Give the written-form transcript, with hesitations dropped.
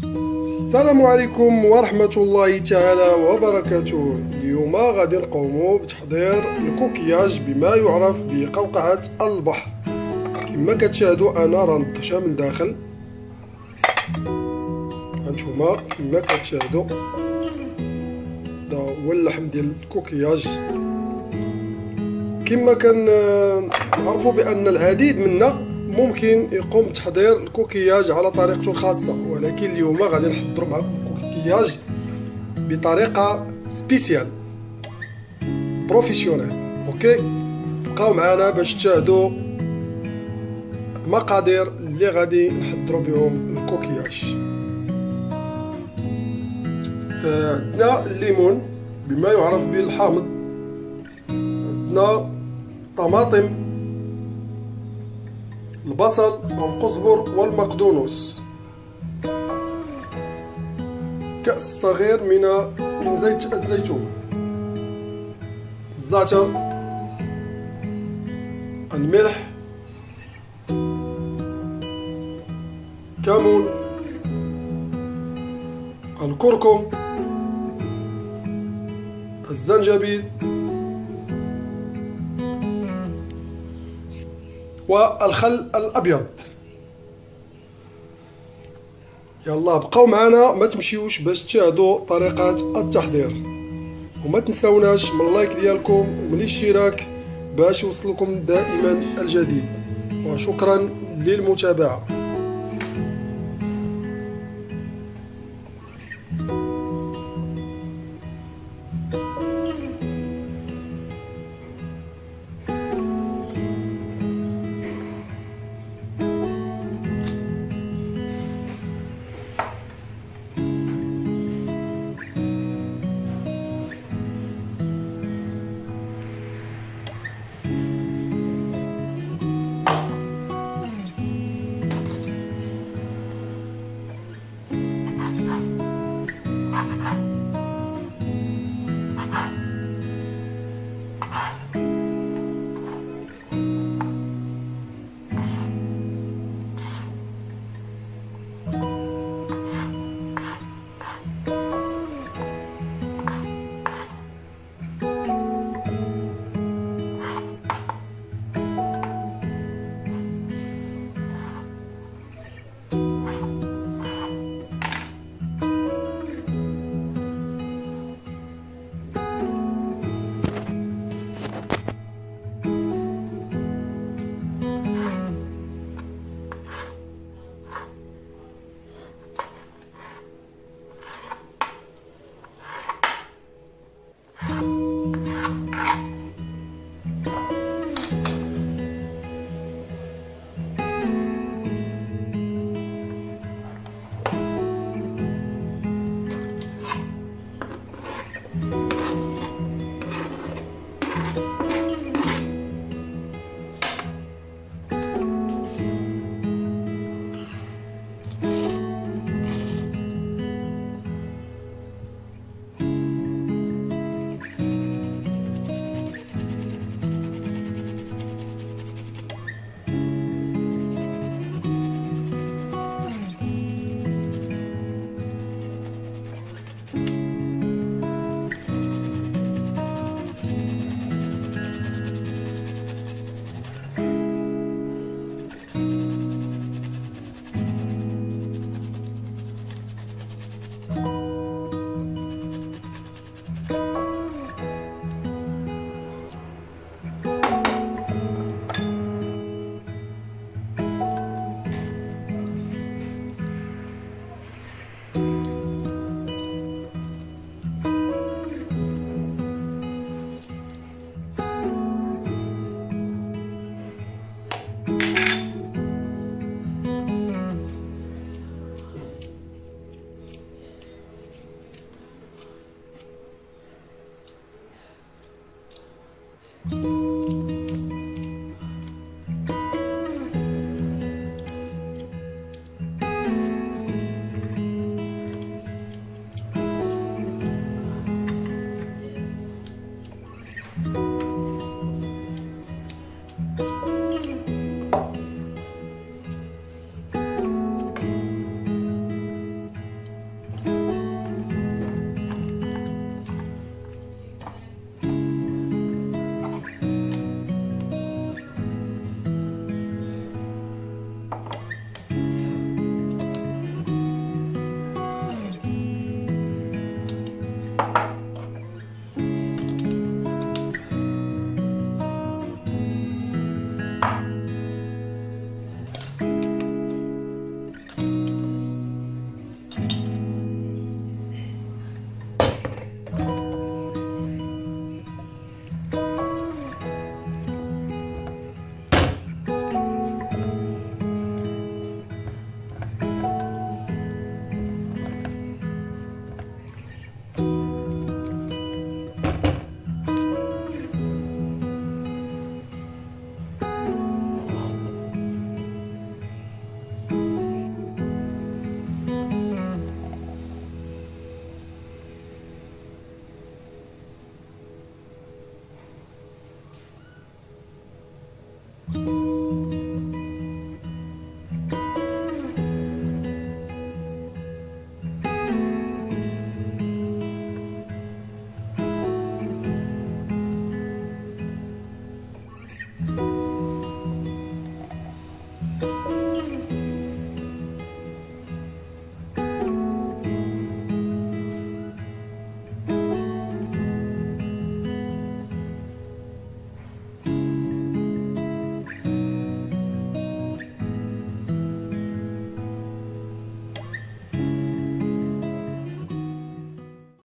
السلام عليكم ورحمة الله تعالى وبركاته. اليوم غادي نقوموا بتحضير الكوكياج بما يعرف بقوقعة البحر. كما كتشاهدوا انا راه نضفتها من الداخل، هانتوما كما كتشاهدوا هذا هو اللحم ديال الكوكياج. كما كنعرفوا بان العديد منا ممكن يقوم بتحضير الكوكياج على طريقته الخاصة، ولكن اليوم غادي نحضروا معكم الكوكياج بطريقة سبيسيال بروفيسيونيل. اوكي، بقاو معنا باش تشاهدوا المقادير اللي غادي نحضروا بهم الكوكياج. عندنا الليمون بما يعرف بالحامض، عندنا طماطم، البصل والقزبر والمقدونس، كأس صغير من زيت الزيتون، الزعتر، الملح، كمون، الكركم، الزنجبيل والخل الابيض. يلا بقاو معنا، ما تمشيوش باش تشاهدوا طريقه التحضير، وما تنساوناش من اللايك ديالكم ومن الاشتراك باش يوصلكم دائما الجديد، وشكرا للمتابعه.